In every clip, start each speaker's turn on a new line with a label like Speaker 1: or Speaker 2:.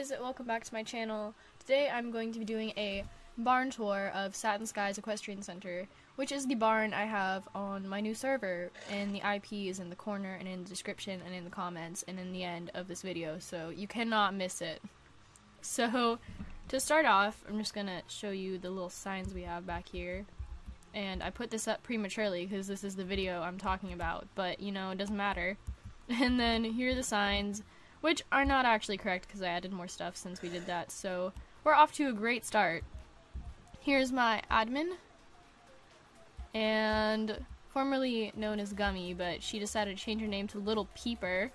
Speaker 1: guys, welcome back to my channel. Today I'm going to be doing a barn tour of Satin Equestrian Center, which is the barn I have on my new server, and the IP is in the corner and in the description and in the comments and in the end of this video, so you cannot miss it. So, to start off, I'm just gonna show you the little signs we have back here. And I put this up prematurely because this is the video I'm talking about, but you know, it doesn't matter. And then here are the signs, which are not actually correct because I added more stuff since we did that, so we're off to a great start. Here's my admin, and formerly known as Gummy, but she decided to change her name to Little Peeper.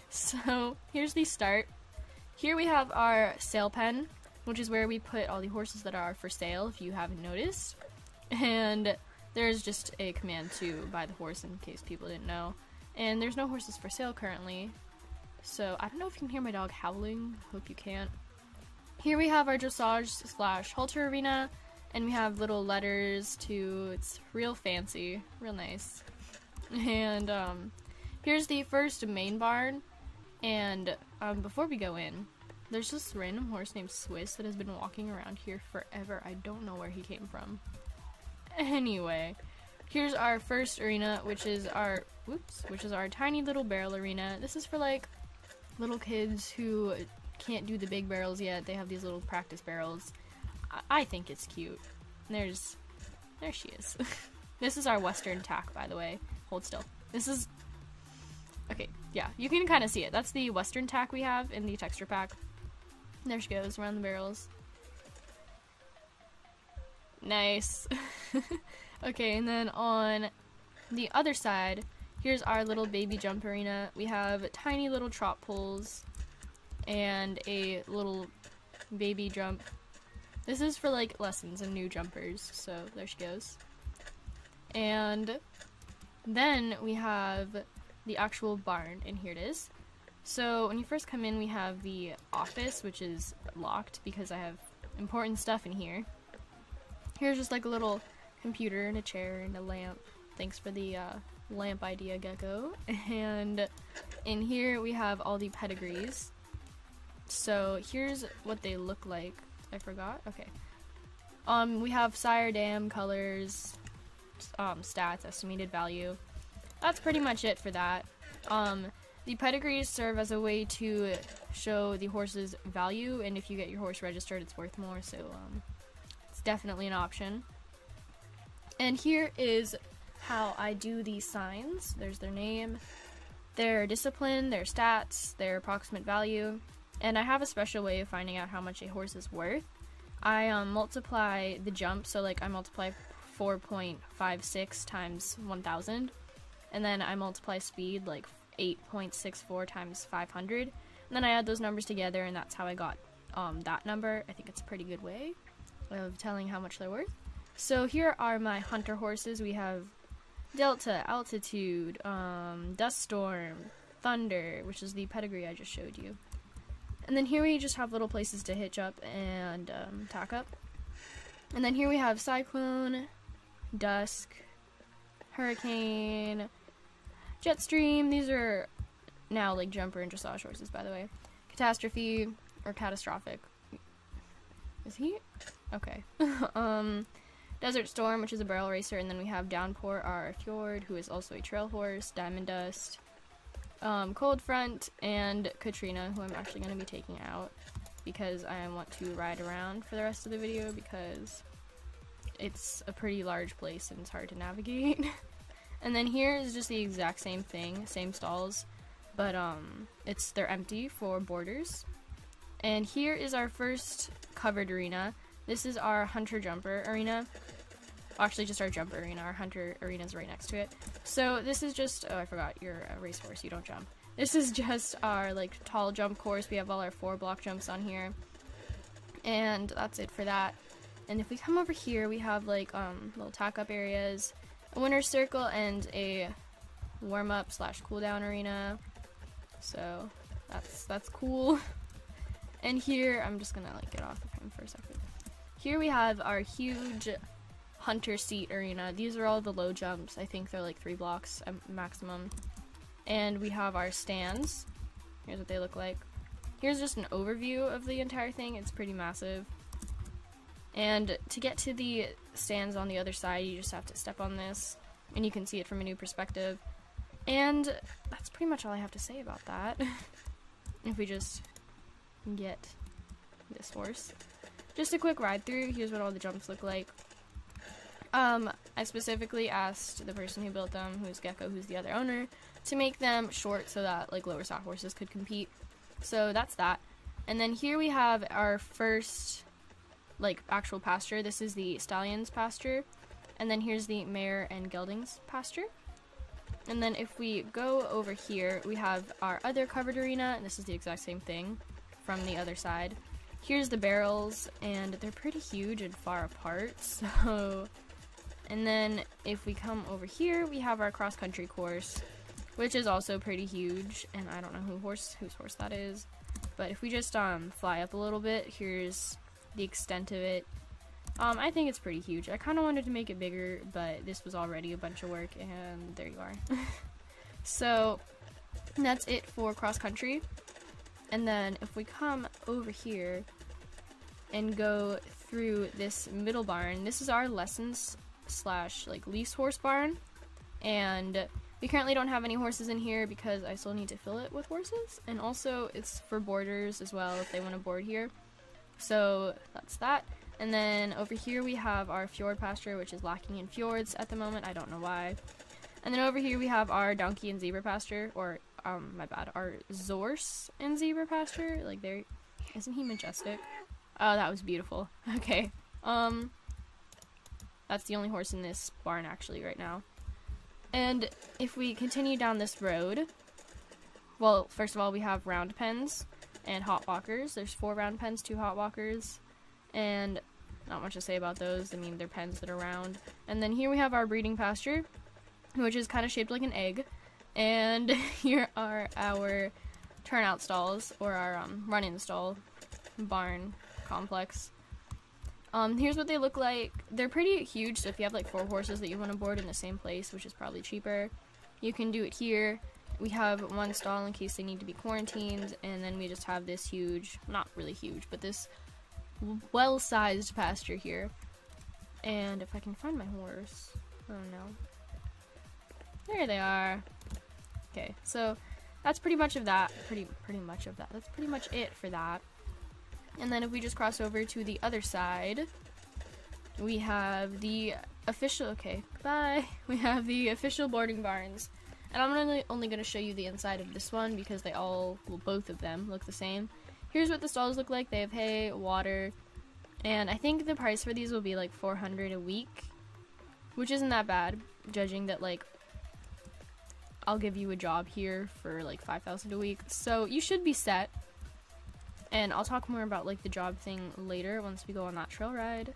Speaker 1: So here's the start. Here we have our sale pen, which is where we put all the horses that are for sale, if you haven't noticed. And there's just a command to buy the horse in case people didn't know. And there's no horses for sale currently. So I don't know if you can hear my dog howling. Hope you can't. Here we have our dressage / halter arena, and we have little letters too. It's real fancy, real nice. And here's the first main barn. And before we go in, there's this random horse named Swiss that has been walking around here forever. I don't know where he came from. Anyway, here's our first arena, which is our tiny little barrel arena. This is for like little kids who can't do the big barrels yet. They have these little practice barrels. I think it's cute. There she is. This is our Western tack, by the way. Hold still. This is okay. Yeah, you can kind of see it. That's the Western tack we have in the texture pack. There she goes around the barrels. Nice. Okay, and then on the other side, here's our little baby jump arena. We have tiny little trot poles and a little baby jump. This is for like lessons and new jumpers, so there she goes. And then we have the actual barn, and here it is. So when you first come in, we have the office, which is locked because I have important stuff in here. Here's just like a little computer and a chair and a lamp. Thanks for the lamp idea, Gecko. And in here we have all the pedigrees. So here's what they look like. I forgot? Okay. We have sire, dam, colors, stats, estimated value. That's pretty much it for that. The pedigrees serve as a way to show the horse's value, and if you get your horse registered, it's worth more, so it's definitely an option. And here is how I do these signs. There's their name, their discipline, their stats, their approximate value, and I have a special way of finding out how much a horse is worth. I multiply the jump, so like I multiply 4.56 times 1,000, and then I multiply speed like 8.64 times 500, and then I add those numbers together, and that's how I got that number. I think it's a pretty good way of telling how much they're worth. So here are my hunter horses. We have Delta, Altitude, Dust Storm, Thunder, which is the pedigree I just showed you. And then here we just have little places to hitch up and tack up. And then here we have Cyclone, Dusk, Hurricane, Jetstream. These are now like jumper and dressage horses, by the way. Catastrophe, or Catastrophic. Is he? Okay. Desert Storm, which is a barrel racer, and then we have Downpour, our Fjord, who is also a trail horse, Diamond Dust, Cold Front, and Katrina, who I'm actually going to be taking out because I want to ride around for the rest of the video because it's a pretty large place and it's hard to navigate. And then here is just the exact same thing, same stalls, but they're empty for boarders. And here is our first covered arena. This is our hunter jumper arena. Actually, just our jumper arena. Our hunter arena is right next to it. So this is just, oh, I forgot, you're a racehorse, you don't jump. This is just our like tall jump course. We have all our 4-block jumps on here. And that's it for that. And if we come over here, we have like little tack up areas, a winner's circle, and a warm-up / cooldown arena. So that's cool. And here, I'm just gonna like get off of him for a second. Here we have our huge hunter seat arena. These are all the low jumps. I think they're like 3 blocks maximum. And we have our stands. Here's what they look like. here's just an overview of the entire thing. It's pretty massive. And to get to the stands on the other side, you just have to step on this, and you can see it from a new perspective. And that's pretty much all I have to say about that. If we just get this horse. Just a quick ride through. Here's what all the jumps look like. I specifically asked the person who built them, who's Gecko, who's the other owner, to make them short so that like lower stock horses could compete. So that's that. And then here we have our first like actual pasture. This is the Stallions Pasture. And then here's the mare and geldings pasture. And then if we go over here, we have our other covered arena, and this is the exact same thing from the other side. Here's the barrels, and they're pretty huge and far apart, so... And then if we come over here, we have our cross-country course, which is also pretty huge, and I don't know whose horse that is. But if we just fly up a little bit, here's the extent of it. I think it's pretty huge. I kind of wanted to make it bigger, but this was already a bunch of work, and there you are. So, that's it for cross-country. And then if we come over here and go through this middle barn, this is our lessons / like lease horse barn, and we currently don't have any horses in here because I still need to fill it with horses, and also it's for boarders as well if they want to board here. So that's that. And then over here we have our fjord pasture, which is lacking in fjords at the moment. I don't know why. And then over here we have our donkey and zebra pasture, or my bad, our zorse and zebra pasture. Like, there, isn't he majestic? Oh, that was beautiful. Okay. That's the only horse in this barn actually right now. And if we continue down this road, well, first of all, we have round pens and hot walkers. There's 4 round pens, 2 hot walkers, and not much to say about those. I mean, they're pens that are round. And then here we have our breeding pasture, which is kind of shaped like an egg. And here are our turnout stalls, or our run-in stall barn complex. Here's what they look like. They're pretty huge, so if you have like 4 horses that you want to board in the same place, which is probably cheaper, you can do it here. We have 1 stall in case they need to be quarantined, and then we just have this huge, not really huge, but this well-sized pasture here. And if I can find my horse, oh no. There they are. Okay, so that's pretty much of that. Pretty much of that. That's pretty much it for that. And then if we just cross over to the other side, we have the official, okay, bye. We have the official boarding barns. And I'm only going to show you the inside of this one because they all, well, both of them look the same. Here's what the stalls look like. They have hay, water, and I think the price for these will be like $400 a week, which isn't that bad, judging that like I'll give you a job here for like $5,000 a week. So you should be set. And I'll talk more about like the job thing later once we go on that trail ride.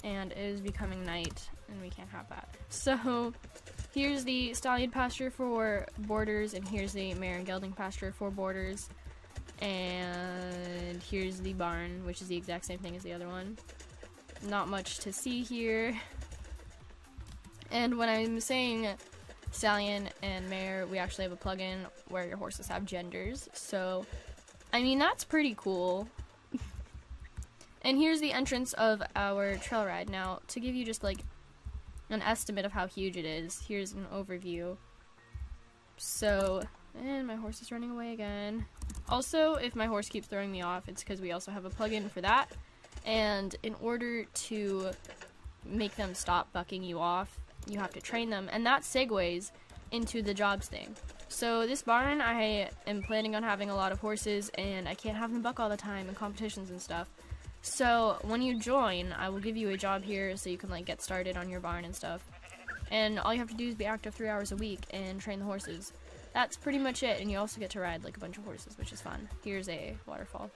Speaker 1: And it is becoming night, and we can't have that. So here's the Stallion Pasture for boarders, and here's the mare and gelding pasture for boarders. And here's the barn, which is the exact same thing as the other one. Not much to see here. And when I'm saying stallion and mare, we actually have a plugin where your horses have genders. So, I mean, that's pretty cool. And here's the entrance of our trail ride. Now, to give you just like an estimate of how huge it is, here's an overview. So, and my horse is running away again. Also, if my horse keeps throwing me off, it's because we also have a plugin for that. And in order to make them stop bucking you off, you have to train them, and that segues into the jobs thing. So this barn, I am planning on having a lot of horses, and I can't have them buck all the time in competitions and stuff. So when you join, I will give you a job here so you can like get started on your barn and stuff. And all you have to do is be active 3 hours a week and train the horses. That's pretty much it, and you also get to ride like a bunch of horses, which is fun. Here's a waterfall.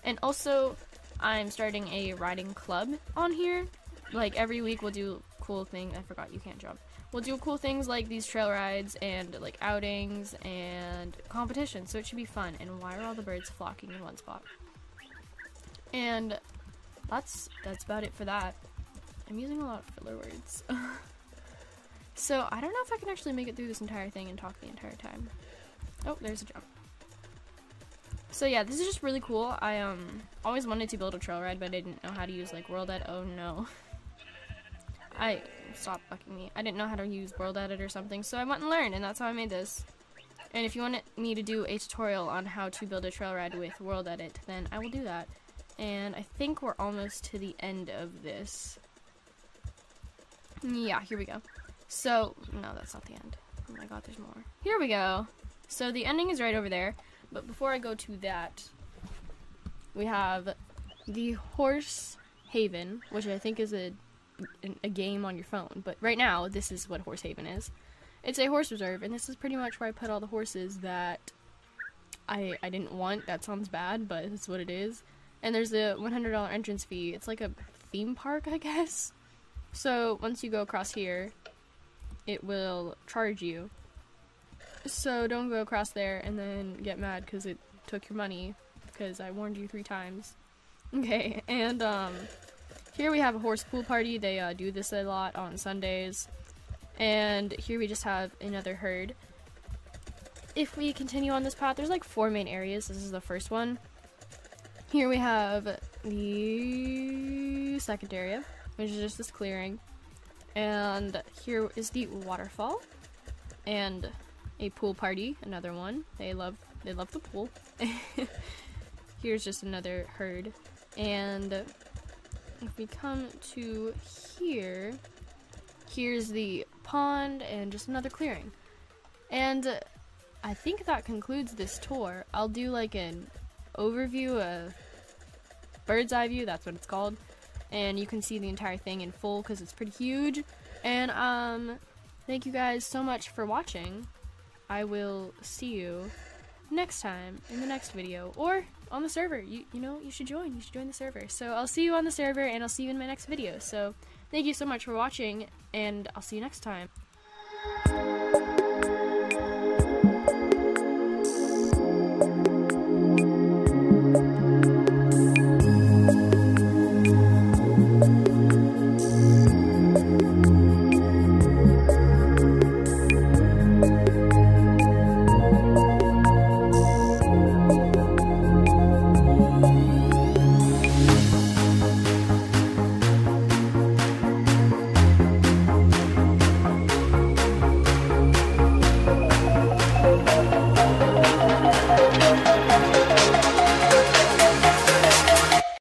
Speaker 1: And also, I'm starting a riding club on here. Like every week we'll do cool things. I forgot you can't jump. We'll do cool things like these trail rides and like outings and competitions, so it should be fun. And why are all the birds flocking in one spot? And that's about it for that. I'm using a lot of filler words. So I don't know if I can actually make it through this entire thing and talk the entire time. Oh, there's a jump. So yeah, this is just really cool. I always wanted to build a trail ride, but I didn't know how to use like World Edit. Oh no. Stop fucking me. I didn't know how to use World Edit or something, so I went and learned, and that's how I made this. And if you want me to do a tutorial on how to build a trail ride with World Edit, then I will do that. And I think we're almost to the end of this. Yeah, here we go. So, no, that's not the end. Oh my god, there's more. Here we go. So the ending is right over there. But before I go to that, we have the Horse Haven, which I think is a game on your phone. But right now, this is what Horse Haven is. It's a horse reserve, and this is pretty much where I put all the horses that I didn't want. That sounds bad, but it's what it is. And there's a $100 entrance fee. It's like a theme park, I guess. So once you go across here, it will charge you. So don't go across there and then get mad because it took your money, because I warned you 3 times. Okay, and here we have a horse pool party. They do this a lot on Sundays. And here we just have another herd. If we continue on this path, there's like 4 main areas. This is the first one. Here we have the second area, which is just this clearing. And here is the waterfall. And a pool party, another one. They love the pool. Here's just another herd. And if we come to here, here's the pond and just another clearing. And I think that concludes this tour. I'll do like an overview, a bird's eye view, that's what it's called. And you can see the entire thing in full because it's pretty huge. And thank you guys so much for watching. I will see you next time in the next video, or on the server. You know, you should join the server. So I'll see you on the server, and I'll see you in my next video. So thank you so much for watching, and I'll see you next time.